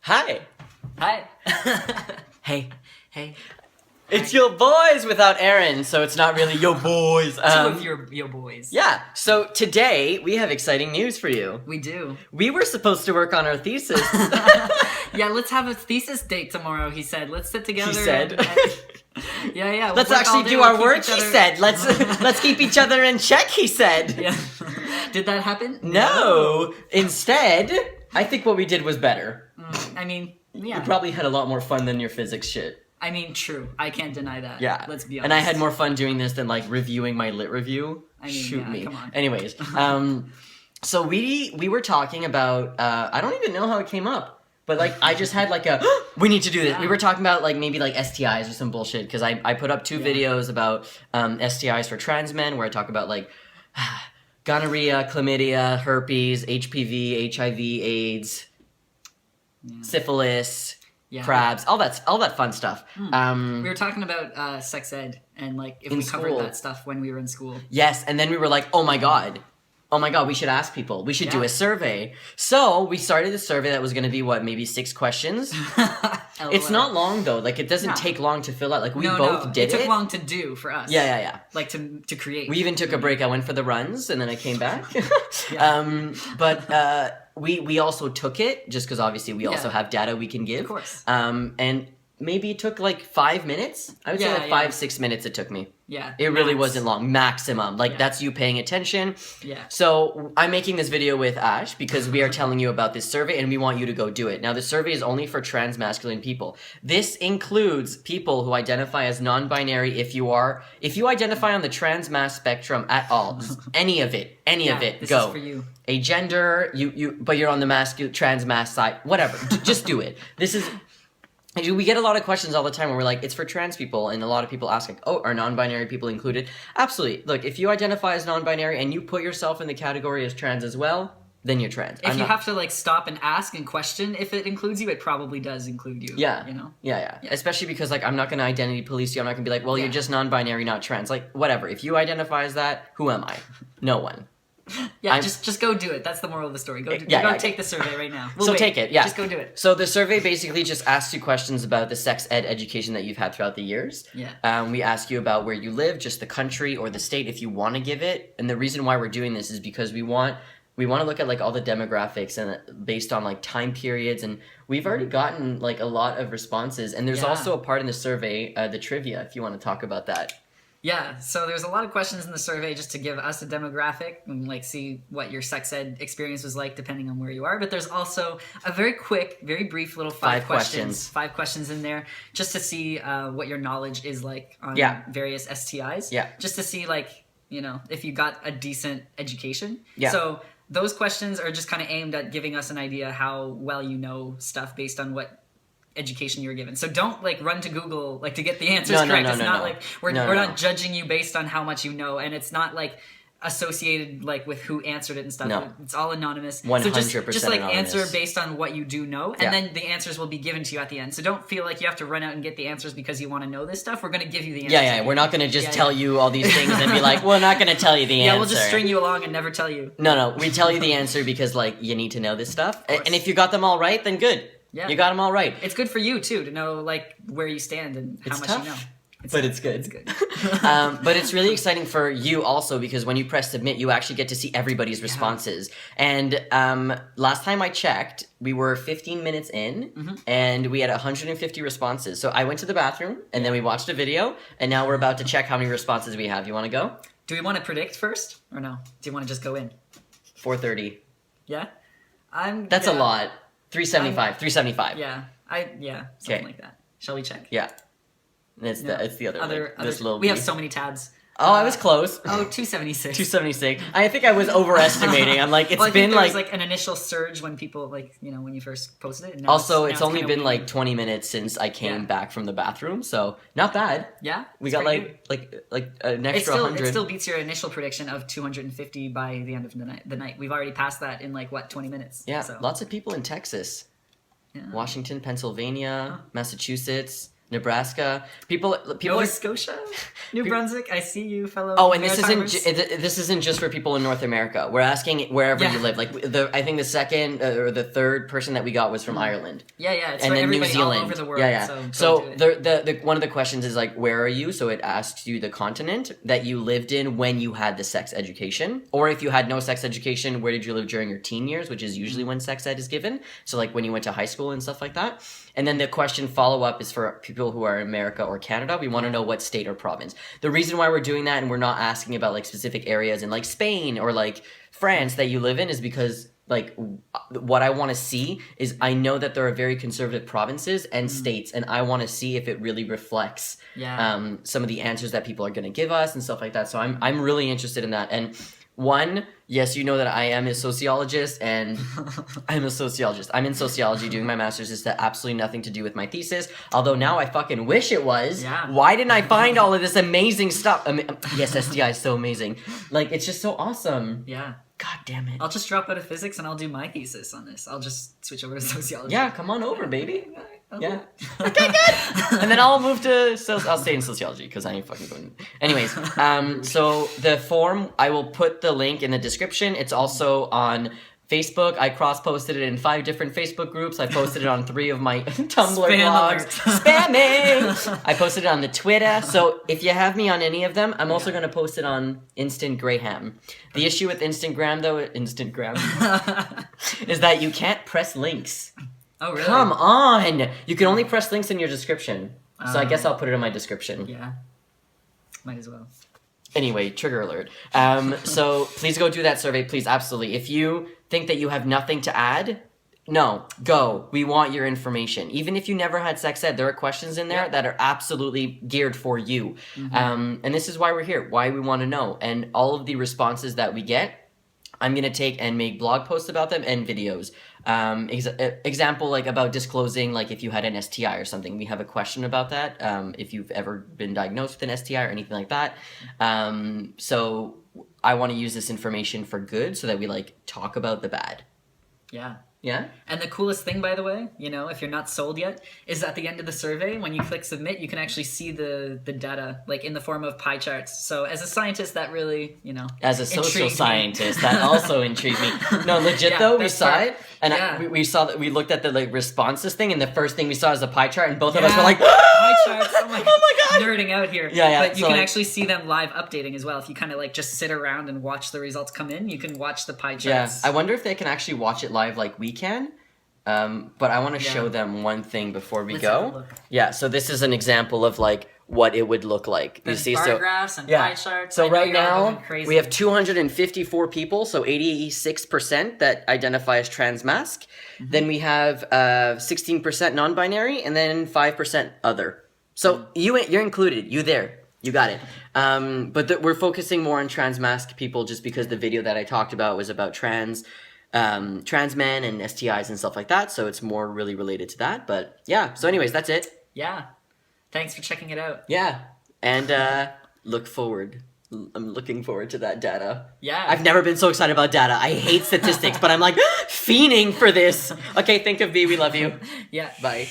Hi. Hi. Hey. Hey. It's your boys without Aaron, so it's not really your boys. Two of your boys. Yeah, so today we have exciting news for you. We do. We were supposed to work on our thesis. Yeah, let's have a thesis date tomorrow, he said. Let's sit together. He said. Yeah. Let's actually do our work, he said. Let's keep each other in check, he said. Yeah. Did that happen? No. Instead, I think what we did was better. I mean, yeah. You probably had a lot more fun than your physics shit. I mean, true. I can't deny that. Yeah. Let's be honest. And I had more fun doing this than, like, reviewing my lit review. I mean, Shoot yeah, me. come on. Anyways, so we were talking about, I don't even know how it came up, but, like, I just had, like, we need to do this. Yeah. We were talking about, like, maybe, like, STIs or some bullshit, because I put up two videos about STIs for trans men, where I talk about, like, gonorrhea, chlamydia, herpes, HPV, HIV, AIDS, syphilis, crabs, all that fun stuff. We were talking about sex ed and like if we covered that stuff when we were in school. Yes, and then we were like, oh my god, we should ask people. We should do a survey. So we started a survey that was going to be maybe 6 questions. It's not long though. Like it doesn't take long to fill out. Like we both did it. It took long to do for us. Yeah. Like to create. We even took a break. I went for the runs and then I came back. But we also took it just because obviously we also have data we can give. Of course. And maybe it took like 5 minutes. I would say like 5-6 minutes it took me. Yeah. It really wasn't long. Maximum. Like that's you paying attention. Yeah. So I'm making this video with Ash because we are telling you about this survey and we want you to go do it. Now the survey is only for trans masculine people. This includes people who identify as non-binary if you identify on the trans mass spectrum at all. Any of it, this go. Is for you. A gender, but you're on the trans mass side, whatever. Just do it. This is. We get a lot of questions all the time where we're like, it's for trans people, and a lot of people ask, like, oh, are non-binary people included? Absolutely. Look, if you identify as non-binary and you put yourself in the category as trans as well, then you're trans. If you have to, like, stop and ask and question if it includes you, it probably does include you. Yeah. You know? Yeah. Especially because, like, I'm not going to identity police you. I'm not going to be like, well, you're just non-binary, not trans. Like, whatever. If you identify as that, who am I? No one. Yeah, just go do it. That's the moral of the story. Go take the survey right now. Take it, yeah. Just go do it. So the survey basically just asks you questions about the sex ed education that you've had throughout the years. Yeah. We ask you about where you live, just the country or the state if you want to give it. And the reason why we're doing this is because we want to look at like all the demographics and based on like time periods, and we've already gotten like a lot of responses. And there's also a part in the survey, the trivia, if you want to talk about that. Yeah, so there's a lot of questions in the survey just to give us a demographic and like see what your sex ed experience was like depending on where you are. But there's also a very quick, very brief little 5 questions. 5 questions in there just to see what your knowledge is like on various STIs. Yeah. Just to see like, you know, if you got a decent education. Yeah. So those questions are just kind of aimed at giving us an idea how well you know stuff based on what education you were given. So don't like run to Google like to get the answers correct. It's not like we're not judging you based on how much you know, and it's not like associated like with who answered it and stuff. No. It's all anonymous. 100% so just like anonymous. answer based on what you do know, and then the answers will be given to you at the end. So don't feel like you have to run out and get the answers because you want to know this stuff. We're going to give you the answers. Yeah. We're not going to just tell you all these things and be like, we're not going to tell you the answer. Yeah, we'll just string you along and never tell you. No. We tell you the answer because like you need to know this stuff. And if you got them all right, then good. Yeah. You got them all right. It's good for you, too, to know, like, where you stand and how much you know. But it's good. It's good. But it's really exciting for you also because when you press submit, you actually get to see everybody's responses. And last time I checked, we were 15 minutes in, and we had 150 responses. So I went to the bathroom, and then we watched a video, and now we're about to check how many responses we have. You want to go? Do we want to predict first, or no? Do you want to just go in? 430. Yeah? That's a lot. 375. Yeah. Something like that. Shall we check? Yeah. It's the other this little we have so many tabs. Oh, I was close. 276. 276. I think I was overestimating. I'm like, it's been like an initial surge when people when you first posted it. And also, it's only been like 20 minutes since I came back from the bathroom, so not bad. Yeah, we got like an extra 100. It still beats your initial prediction of 250 by the end of the night. We've already passed that in 20 minutes. Yeah, lots of people in Texas, Washington, Pennsylvania, Massachusetts. Nebraska. People Nova are, Scotia, New Brunswick. I see you, fellow. oh, and this Maritimers. this isn't just for people in North America. We're asking wherever you live. Like I think the second or the third person that we got was from Ireland. Yeah, it's and for then everybody New Zealand. all over the world. Yeah. So the one of the questions is like, where are you? So it asks you the continent that you lived in when you had the sex education, or if you had no sex education, where did you live during your teen years, which is usually when sex ed is given. So like when you went to high school and stuff like that. And then the question follow up is for people who are in America or Canada. We want to know what state or province. The reason why we're doing that and we're not asking about like specific areas in like Spain or like France that you live in is because like what I want to see is I know that there are very conservative provinces and states, and I want to see if it really reflects some of the answers that people are going to give us and stuff like that. So I'm really interested in that. And one, yes, you know that I am a sociologist, and I'm a sociologist. I'm in sociology doing my master's. It's absolutely nothing to do with my thesis, although now I fucking wish it was. Yeah. Why didn't I find all of this amazing stuff? Yes, STI is so amazing. Like, it's just so awesome. Yeah. God damn it. I'll just drop out of physics and I'll do my thesis on this. I'll just switch over to sociology. Yeah, come on over, baby. I'll Yeah. Okay, good. And then I'll move to I'll stay in sociology because I ain't fucking going. Anyways, so the form, I will put the link in the description. It's also on Facebook. I cross-posted it in 5 different Facebook groups. I posted it on 3 of my Tumblr blogs. Spamming! I posted it on the Twitter. So if you have me on any of them, I'm also going to post it on Instant Graham. The issue with Instagram, though, is that you can't press links. Oh, really? Come on! You can only press links in your description. So I guess I'll put it in my description. Yeah. Might as well. Anyway, trigger alert. So please go do that survey, please, absolutely. If you think that you have nothing to add, no, go. We want your information. Even if you never had sex ed, there are questions in there that are absolutely geared for you. And this is why we're here, why we want to know. And all of the responses that we get, I'm going to take and make blog posts about them and videos. Example, like about disclosing, like if you had an STI or something, we have a question about that. If you've ever been diagnosed with an STI or anything like that. So I want to use this information for good so that we like talk about the bad. Yeah. Yeah? And the coolest thing, by the way, you know, if you're not sold yet, is at the end of the survey, when you click submit, you can actually see the data, like in the form of pie charts. So as a scientist, that really, you know, as a social scientist, that also intrigued me. No, legit though, we saw it, and we saw that we looked at the like responses thing, and the first thing we saw is a pie chart, and both of us were like, pie charts! Oh my god, nerding out here. Yeah. But you can actually see them live updating as well. If you kind of like just sit around and watch the results come in, you can watch the pie charts. Yeah, I wonder if they can actually watch it live like we can. But I want to show them one thing before we go. Yeah, so this is an example of like what it would look like. There's you see, bar graphs and pie charts. So right now we have 254 people, so 86% that identify as transmasc. Then we have 16% non-binary, and then 5% other. So you're included. You there. You got it. But we're focusing more on transmasc people just because the video that I talked about was about trans men and STIs and stuff like that, so it's more really related to that. But yeah, so anyways, that's it. Yeah, thanks for checking it out. Yeah, and I'm looking forward to that data. Yeah, I've never been so excited about data. I hate statistics, but I'm like fiending for this. Okay, think of me. We love you. Yeah, bye.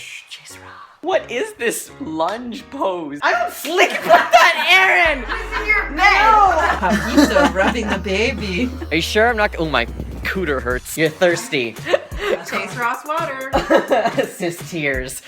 What is this lunge pose? I don't flick like that, Aaron! It's in your bed! No! He's rubbing the baby. Are you sure I'm not? Oh, my cooter hurts. You're thirsty. Chase Ross water. Assist tears.